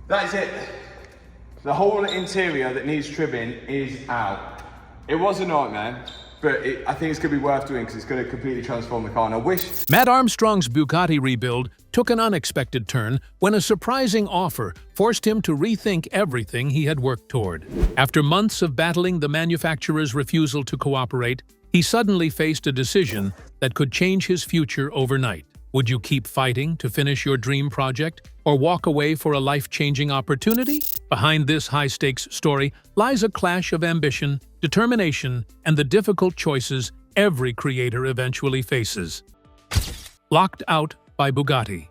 That is it. The whole interior that needs trimming is out. It was a nightmare, but I think it's going to be worth doing because it's going to completely transform the car. And I wish... Matt Armstrong's Bugatti rebuild took an unexpected turn when a surprising offer forced him to rethink everything he had worked toward. After months of battling the manufacturer's refusal to cooperate, he suddenly faced a decision that could change his future overnight. Would you keep fighting to finish your dream project or walk away for a life-changing opportunity? Behind this high-stakes story lies a clash of ambition, determination, and the difficult choices every creator eventually faces. Locked out by Bugatti.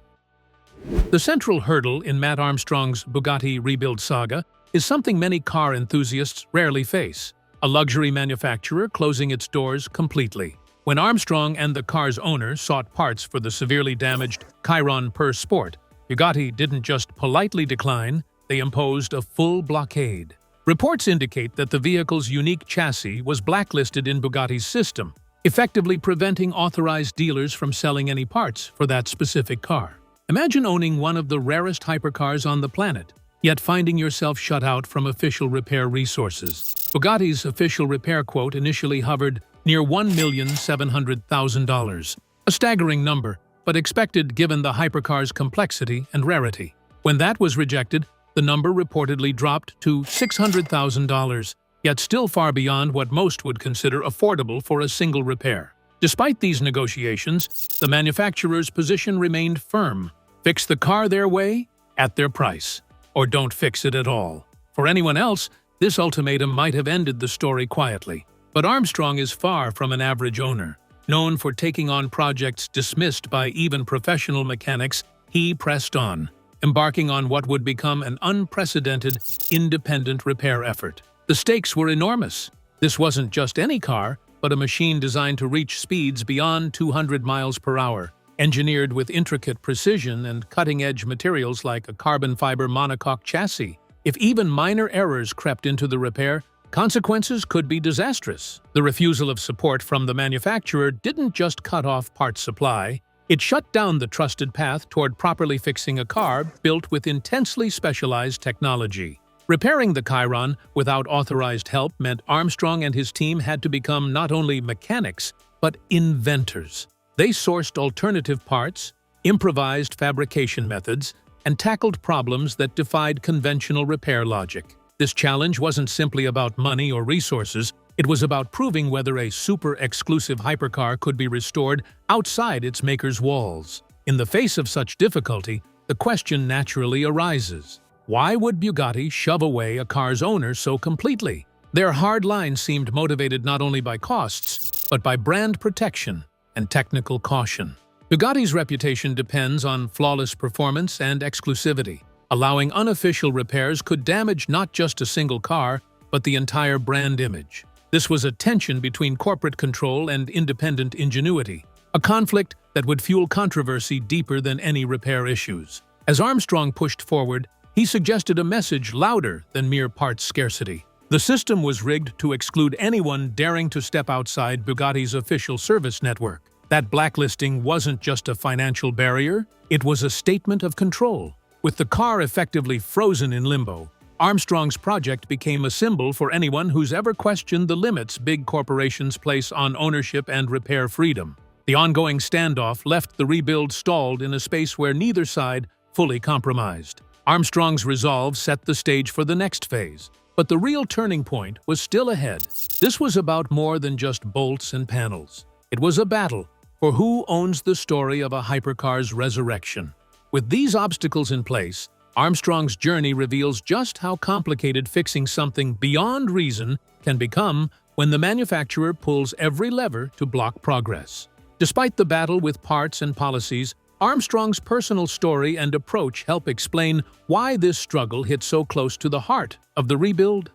The central hurdle in Matt Armstrong's Bugatti rebuild saga is something many car enthusiasts rarely face: a luxury manufacturer closing its doors completely. When Armstrong and the car's owner sought parts for the severely damaged Veyron Per Sport, Bugatti didn't just politely decline, they imposed a full blockade. Reports indicate that the vehicle's unique chassis was blacklisted in Bugatti's system, effectively preventing authorized dealers from selling any parts for that specific car. Imagine owning one of the rarest hypercars on the planet, yet finding yourself shut out from official repair resources. Bugatti's official repair quote initially hovered near $1,700,000, a staggering number, but expected given the hypercar's complexity and rarity. When that was rejected, the number reportedly dropped to $600,000, yet still far beyond what most would consider affordable for a single repair. Despite these negotiations, the manufacturer's position remained firm: fix the car their way, at their price, or don't fix it at all. For anyone else, this ultimatum might have ended the story quietly. But Armstrong is far from an average owner. Known for taking on projects dismissed by even professional mechanics, he pressed on, embarking on what would become an unprecedented, independent repair effort. The stakes were enormous. This wasn't just any car, but a machine designed to reach speeds beyond 200 miles per hour, engineered with intricate precision and cutting-edge materials like a carbon fiber monocoque chassis. If even minor errors crept into the repair, consequences could be disastrous. The refusal of support from the manufacturer didn't just cut off parts supply, it shut down the trusted path toward properly fixing a car built with intensely specialized technology. Repairing the Veyron without authorized help meant Armstrong and his team had to become not only mechanics, but inventors. They sourced alternative parts, improvised fabrication methods, and tackled problems that defied conventional repair logic. This challenge wasn't simply about money or resources, it was about proving whether a super-exclusive hypercar could be restored outside its maker's walls. In the face of such difficulty, the question naturally arises: why would Bugatti shove away a car's owner so completely? Their hard line seemed motivated not only by costs, but by brand protection and technical caution. Bugatti's reputation depends on flawless performance and exclusivity. Allowing unofficial repairs could damage not just a single car, but the entire brand image. This was a tension between corporate control and independent ingenuity, a conflict that would fuel controversy deeper than any repair issues. As Armstrong pushed forward, he suggested a message louder than mere parts scarcity. The system was rigged to exclude anyone daring to step outside Bugatti's official service network. That blacklisting wasn't just a financial barrier, it was a statement of control. With the car effectively frozen in limbo, Armstrong's project became a symbol for anyone who's ever questioned the limits big corporations place on ownership and repair freedom. The ongoing standoff left the rebuild stalled in a space where neither side fully compromised. Armstrong's resolve set the stage for the next phase, but the real turning point was still ahead. This was about more than just bolts and panels. It was a battle for who owns the story of a hypercar's resurrection. With these obstacles in place, Armstrong's journey reveals just how complicated fixing something beyond reason can become when the manufacturer pulls every lever to block progress. Despite the battle with parts and policies, Armstrong's personal story and approach help explain why this struggle hit so close to the heart of the rebuild.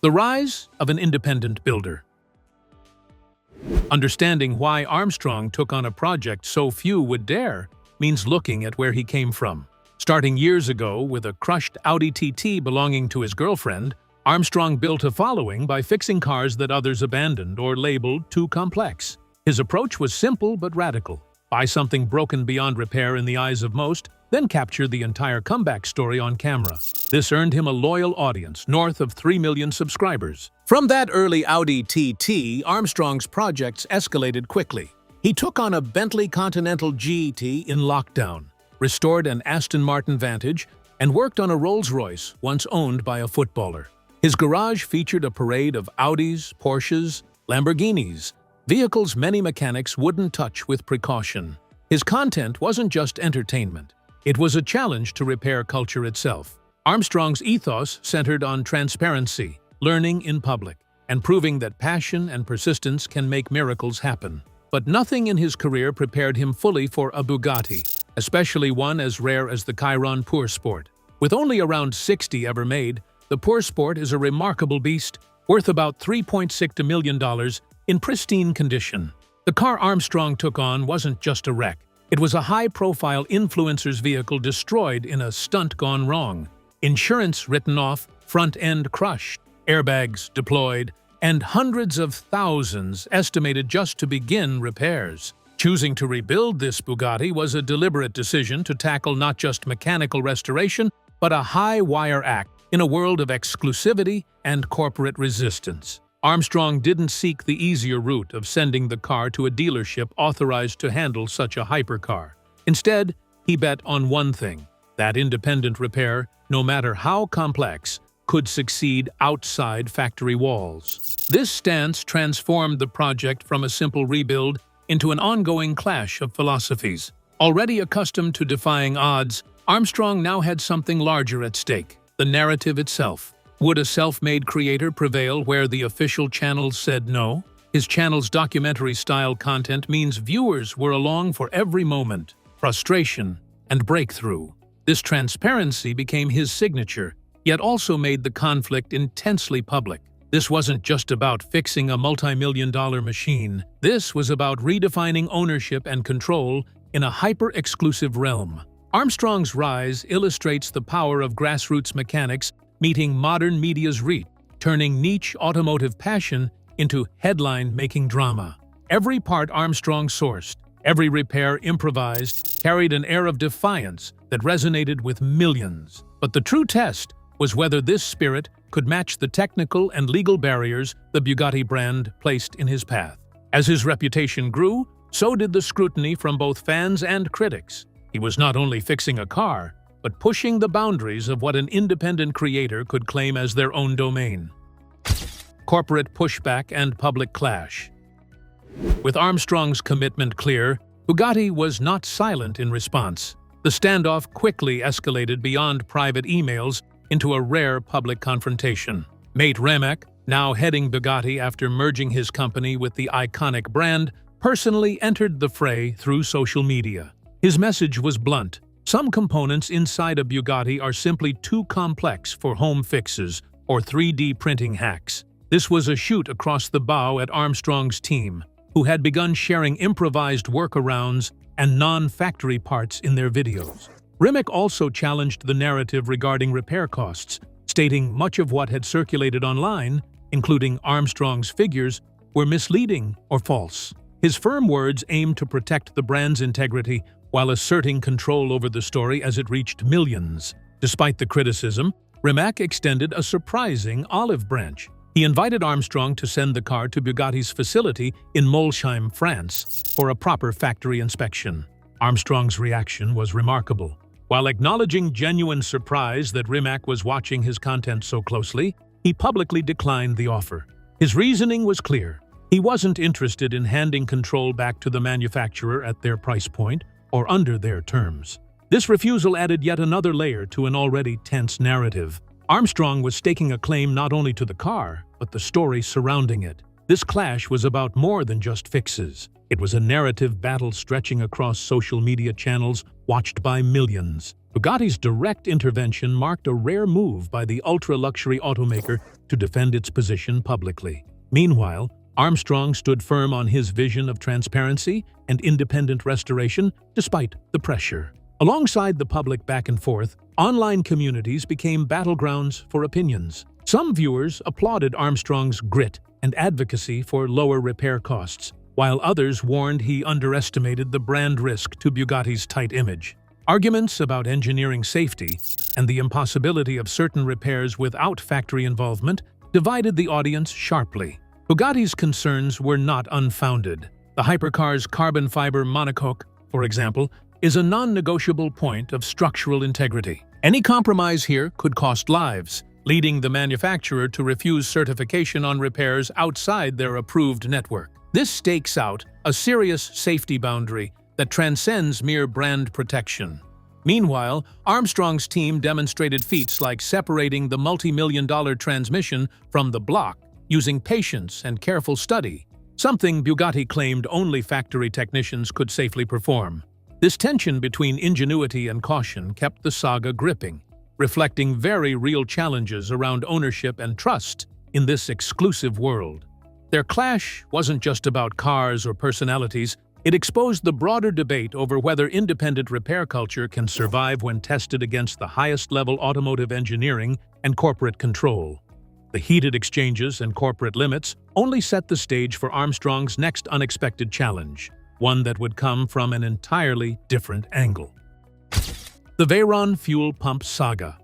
The rise of an independent builder. Understanding why Armstrong took on a project so few would dare means looking at where he came from. Starting years ago with a crushed Audi TT belonging to his girlfriend, Armstrong built a following by fixing cars that others abandoned or labeled too complex. His approach was simple but radical. Buy something broken beyond repair in the eyes of most, then captured the entire comeback story on camera. This earned him a loyal audience, north of 3 million subscribers. From that early Audi TT, Armstrong's projects escalated quickly. He took on a Bentley Continental GT in lockdown, restored an Aston Martin Vantage, and worked on a Rolls-Royce once owned by a footballer. His garage featured a parade of Audis, Porsches, Lamborghinis, vehicles many mechanics wouldn't touch with precaution. His content wasn't just entertainment. It was a challenge to repair culture itself. Armstrong's ethos centered on transparency, learning in public, and proving that passion and persistence can make miracles happen. But nothing in his career prepared him fully for a Bugatti, especially one as rare as the Chiron Pur Sport. With only around 60 ever made, the Pur Sport is a remarkable beast, worth about $3.6 million in pristine condition. The car Armstrong took on wasn't just a wreck. It was a high-profile influencer's vehicle destroyed in a stunt gone wrong. Insurance written off, front end crushed, airbags deployed, and hundreds of thousands estimated just to begin repairs. Choosing to rebuild this Bugatti was a deliberate decision to tackle not just mechanical restoration, but a high-wire act in a world of exclusivity and corporate resistance. Armstrong didn't seek the easier route of sending the car to a dealership authorized to handle such a hypercar. Instead, he bet on one thing: that independent repair, no matter how complex, could succeed outside factory walls. This stance transformed the project from a simple rebuild into an ongoing clash of philosophies. Already accustomed to defying odds, Armstrong now had something larger at stake: the narrative itself. Would a self-made creator prevail where the official channels said no? His channel's documentary-style content means viewers were along for every moment, frustration, and breakthrough. This transparency became his signature, yet also made the conflict intensely public. This wasn't just about fixing a multi-million-dollar machine. This was about redefining ownership and control in a hyper-exclusive realm. Armstrong's rise illustrates the power of grassroots mechanics meeting modern media's reach, turning niche automotive passion into headline-making drama. Every part Armstrong sourced, every repair improvised, carried an air of defiance that resonated with millions. But the true test was whether this spirit could match the technical and legal barriers the Bugatti brand placed in his path. As his reputation grew, so did the scrutiny from both fans and critics. He was not only fixing a car, but pushing the boundaries of what an independent creator could claim as their own domain. Corporate pushback and public clash. With Armstrong's commitment clear, Bugatti was not silent in response. The standoff quickly escalated beyond private emails into a rare public confrontation. Mate Rimac, now heading Bugatti after merging his company with the iconic brand, personally entered the fray through social media. His message was blunt: some components inside a Bugatti are simply too complex for home fixes or 3D printing hacks. This was a shoot across the bow at Armstrong's team, who had begun sharing improvised workarounds and non-factory parts in their videos. Rimac also challenged the narrative regarding repair costs, stating much of what had circulated online, including Armstrong's figures, were misleading or false. His firm words aimed to protect the brand's integrity while asserting control over the story as it reached millions. Despite the criticism, Rimac extended a surprising olive branch. He invited Armstrong to send the car to Bugatti's facility in Molsheim, France, for a proper factory inspection. Armstrong's reaction was remarkable. While acknowledging genuine surprise that Rimac was watching his content so closely, he publicly declined the offer. His reasoning was clear. He wasn't interested in handing control back to the manufacturer at their price point or under their terms. This refusal added yet another layer to an already tense narrative. Armstrong was staking a claim not only to the car, but the story surrounding it. This clash was about more than just fixes. It was a narrative battle stretching across social media channels watched by millions. Bugatti's direct intervention marked a rare move by the ultra-luxury automaker to defend its position publicly. Meanwhile, Armstrong stood firm on his vision of transparency and independent restoration despite the pressure. Alongside the public back and forth, online communities became battlegrounds for opinions. Some viewers applauded Armstrong's grit and advocacy for lower repair costs, while others warned he underestimated the brand risk to Bugatti's tight image. Arguments about engineering safety and the impossibility of certain repairs without factory involvement divided the audience sharply. Bugatti's concerns were not unfounded. The hypercar's carbon fiber monocoque, for example, is a non-negotiable point of structural integrity. Any compromise here could cost lives, leading the manufacturer to refuse certification on repairs outside their approved network. This stakes out a serious safety boundary that transcends mere brand protection. Meanwhile, Armstrong's team demonstrated feats like separating the multi-million-dollar transmission from the block using patience and careful study, something Bugatti claimed only factory technicians could safely perform. This tension between ingenuity and caution kept the saga gripping, reflecting very real challenges around ownership and trust in this exclusive world. Their clash wasn't just about cars or personalities. It exposed the broader debate over whether independent repair culture can survive when tested against the highest-level automotive engineering and corporate control. The heated exchanges and corporate limits only set the stage for Armstrong's next unexpected challenge, one that would come from an entirely different angle. The Veyron fuel pump saga.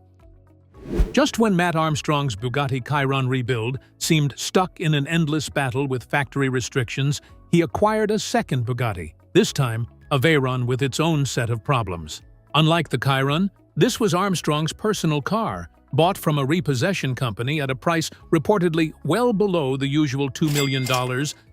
Just when Matt Armstrong's Bugatti Chiron rebuild seemed stuck in an endless battle with factory restrictions, he acquired a second Bugatti, this time a Veyron with its own set of problems. Unlike the Chiron, this was Armstrong's personal car, bought from a repossession company at a price reportedly well below the usual $2 million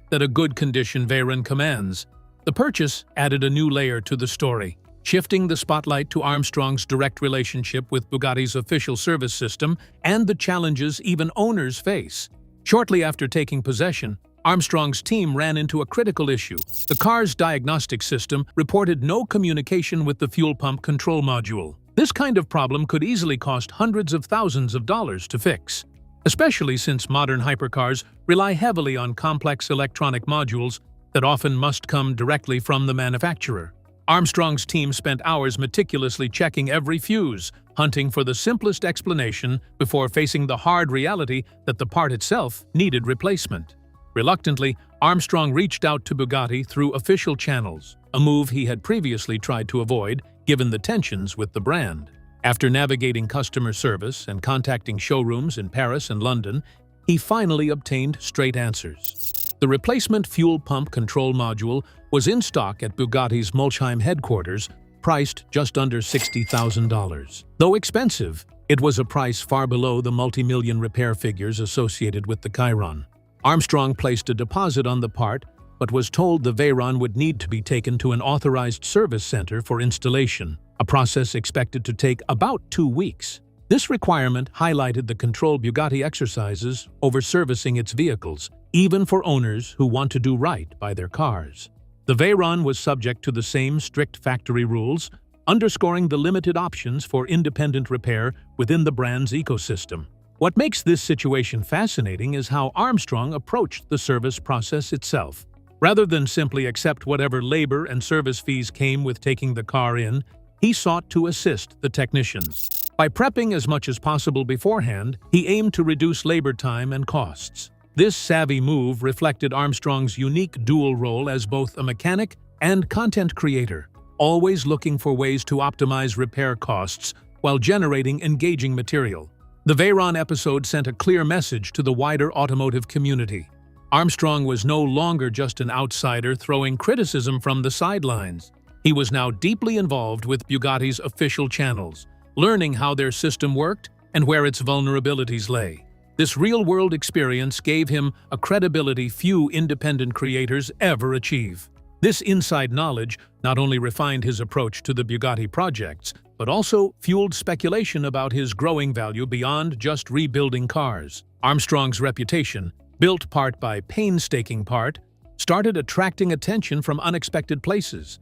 that a good-condition Veyron commands. The purchase added a new layer to the story, shifting the spotlight to Armstrong's direct relationship with Bugatti's official service system and the challenges even owners face. Shortly after taking possession, Armstrong's team ran into a critical issue. The car's diagnostic system reported no communication with the fuel pump control module. This kind of problem could easily cost hundreds of thousands of dollars to fix, especially since modern hypercars rely heavily on complex electronic modules that often must come directly from the manufacturer. Armstrong's team spent hours meticulously checking every fuse, hunting for the simplest explanation before facing the hard reality that the part itself needed replacement. Reluctantly, Armstrong reached out to Bugatti through official channels, a move he had previously tried to avoid given the tensions with the brand. After navigating customer service and contacting showrooms in Paris and London, he finally obtained straight answers. The replacement fuel pump control module was in stock at Bugatti's Molsheim headquarters, priced just under $60,000. Though expensive, it was a price far below the multi-million repair figures associated with the Chiron. Armstrong placed a deposit on the part, but was told the Veyron would need to be taken to an authorized service center for installation, a process expected to take about 2 weeks. This requirement highlighted the control Bugatti exercises over servicing its vehicles, even for owners who want to do right by their cars. The Veyron was subject to the same strict factory rules, underscoring the limited options for independent repair within the brand's ecosystem. What makes this situation fascinating is how Armstrong approached the service process itself. Rather than simply accept whatever labor and service fees came with taking the car in, he sought to assist the technicians. By prepping as much as possible beforehand, he aimed to reduce labor time and costs. This savvy move reflected Armstrong's unique dual role as both a mechanic and content creator, always looking for ways to optimize repair costs while generating engaging material. The Veyron episode sent a clear message to the wider automotive community. Armstrong was no longer just an outsider throwing criticism from the sidelines. He was now deeply involved with Bugatti's official channels, learning how their system worked and where its vulnerabilities lay. This real-world experience gave him a credibility few independent creators ever achieve. This inside knowledge not only refined his approach to the Bugatti projects, but also fueled speculation about his growing value beyond just rebuilding cars. Armstrong's reputation, built part by painstaking part, started attracting attention from unexpected places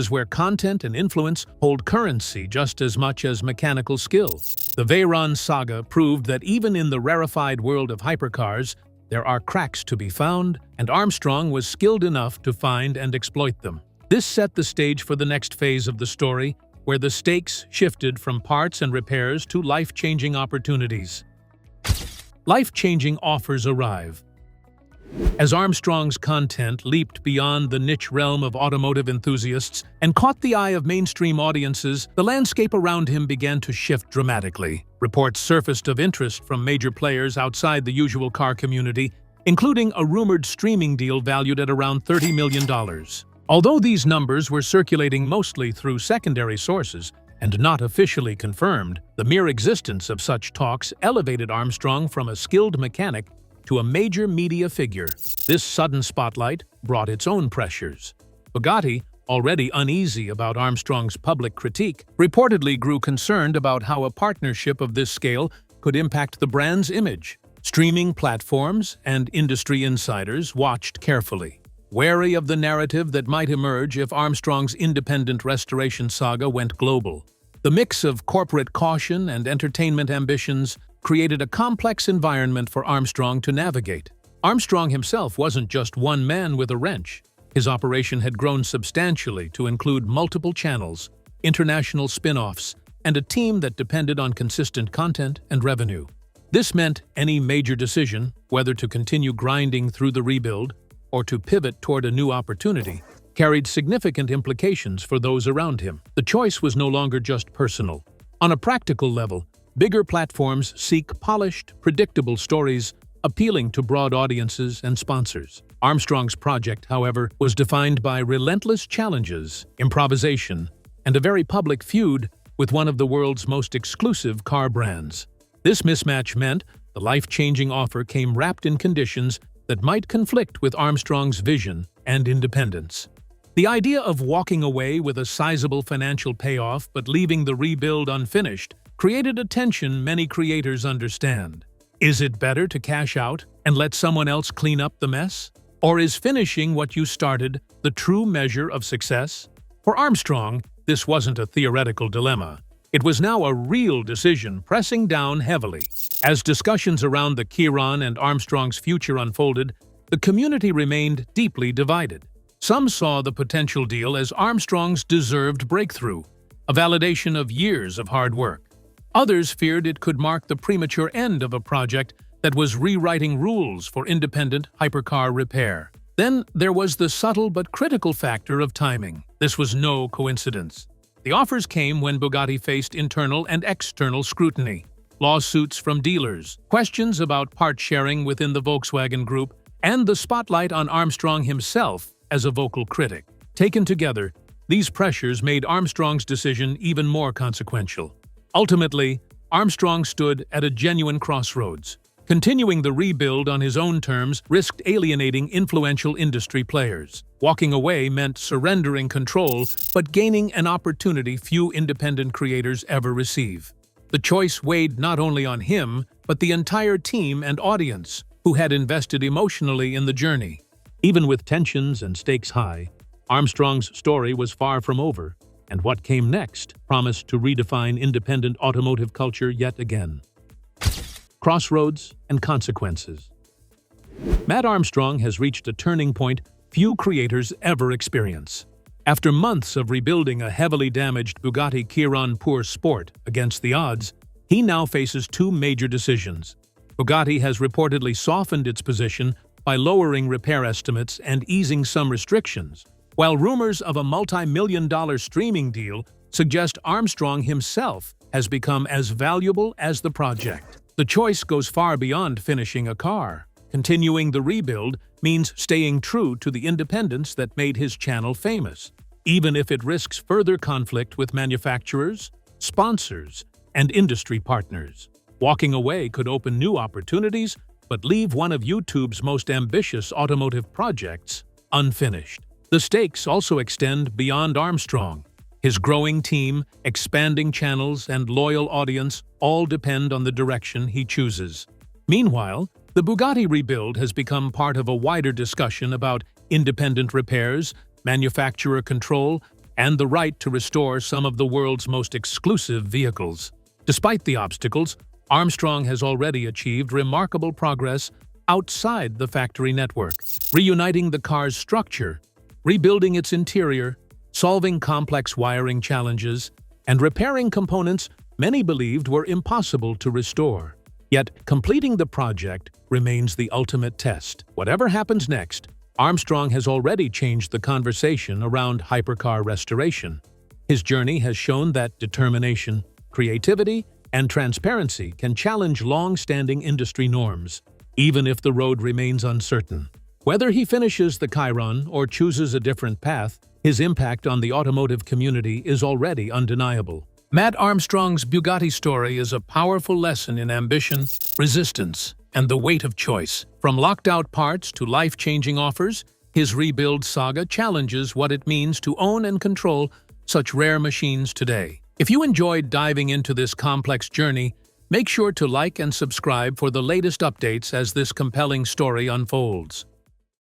where content and influence hold currency just as much as mechanical skill. The Veyron saga proved that even in the rarefied world of hypercars, there are cracks to be found, and Armstrong was skilled enough to find and exploit them. This set the stage for the next phase of the story, where the stakes shifted from parts and repairs to life-changing opportunities. Life-changing offers arrive. As Armstrong's content leaped beyond the niche realm of automotive enthusiasts and caught the eye of mainstream audiences, the landscape around him began to shift dramatically. Reports surfaced of interest from major players outside the usual car community, including a rumored streaming deal valued at around $30 million. Although these numbers were circulating mostly through secondary sources and not officially confirmed, the mere existence of such talks elevated Armstrong from a skilled mechanic to a major media figure. This sudden spotlight brought its own pressures. Bugatti, already uneasy about Armstrong's public critique, reportedly grew concerned about how a partnership of this scale could impact the brand's image. Streaming platforms and industry insiders watched carefully, wary of the narrative that might emerge if Armstrong's independent restoration saga went global. The mix of corporate caution and entertainment ambitions created a complex environment for Armstrong to navigate. Armstrong himself wasn't just one man with a wrench. His operation had grown substantially to include multiple channels, international spin-offs, and a team that depended on consistent content and revenue. This meant any major decision, whether to continue grinding through the rebuild or to pivot toward a new opportunity, carried significant implications for those around him. The choice was no longer just personal. On a practical level, bigger platforms seek polished, predictable stories appealing to broad audiences and sponsors. Armstrong's project, however, was defined by relentless challenges, improvisation, and a very public feud with one of the world's most exclusive car brands. This mismatch meant the life-changing offer came wrapped in conditions that might conflict with Armstrong's vision and independence. The idea of walking away with a sizable financial payoff but leaving the rebuild unfinished created a tension many creators understand. Is it better to cash out and let someone else clean up the mess? Or is finishing what you started the true measure of success? For Armstrong, this wasn't a theoretical dilemma. It was now a real decision pressing down heavily. As discussions around the Veyron and Armstrong's future unfolded, the community remained deeply divided. Some saw the potential deal as Armstrong's deserved breakthrough, a validation of years of hard work. Others feared it could mark the premature end of a project that was rewriting rules for independent hypercar repair. Then there was the subtle but critical factor of timing. This was no coincidence. The offers came when Bugatti faced internal and external scrutiny, lawsuits from dealers, questions about part sharing within the Volkswagen Group, and the spotlight on Armstrong himself as a vocal critic. Taken together, these pressures made Armstrong's decision even more consequential. Ultimately, Armstrong stood at a genuine crossroads. Continuing the rebuild on his own terms risked alienating influential industry players. Walking away meant surrendering control, but gaining an opportunity few independent creators ever receive. The choice weighed not only on him, but the entire team and audience, who had invested emotionally in the journey. Even with tensions and stakes high, Armstrong's story was far from over, and what came next promised to redefine independent automotive culture yet again. Crossroads and consequences. Matt Armstrong has reached a turning point few creators ever experience. After months of rebuilding a heavily damaged Bugatti Veyron Pure Sport against the odds, he now faces two major decisions. Bugatti has reportedly softened its position by lowering repair estimates and easing some restrictions, while rumors of a multi-million-dollar streaming deal suggest Armstrong himself has become as valuable as the project. The choice goes far beyond finishing a car. Continuing the rebuild means staying true to the independence that made his channel famous, even if it risks further conflict with manufacturers, sponsors, and industry partners. Walking away could open new opportunities, but leave one of YouTube's most ambitious automotive projects unfinished. The stakes also extend beyond Armstrong. His growing team, expanding channels, and loyal audience all depend on the direction he chooses. Meanwhile, the Bugatti rebuild has become part of a wider discussion about independent repairs, manufacturer control, and the right to restore some of the world's most exclusive vehicles. Despite the obstacles, Armstrong has already achieved remarkable progress outside the factory network, reuniting the car's structure, rebuilding its interior, solving complex wiring challenges, and repairing components many believed were impossible to restore. Yet, completing the project remains the ultimate test. Whatever happens next, Armstrong has already changed the conversation around hypercar restoration. His journey has shown that determination, creativity, and transparency can challenge long-standing industry norms, even if the road remains uncertain. Whether he finishes the Chiron or chooses a different path, his impact on the automotive community is already undeniable. Matt Armstrong's Bugatti story is a powerful lesson in ambition, resistance, and the weight of choice. From locked-out parts to life-changing offers, his rebuild saga challenges what it means to own and control such rare machines today. If you enjoyed diving into this complex journey, make sure to like and subscribe for the latest updates as this compelling story unfolds.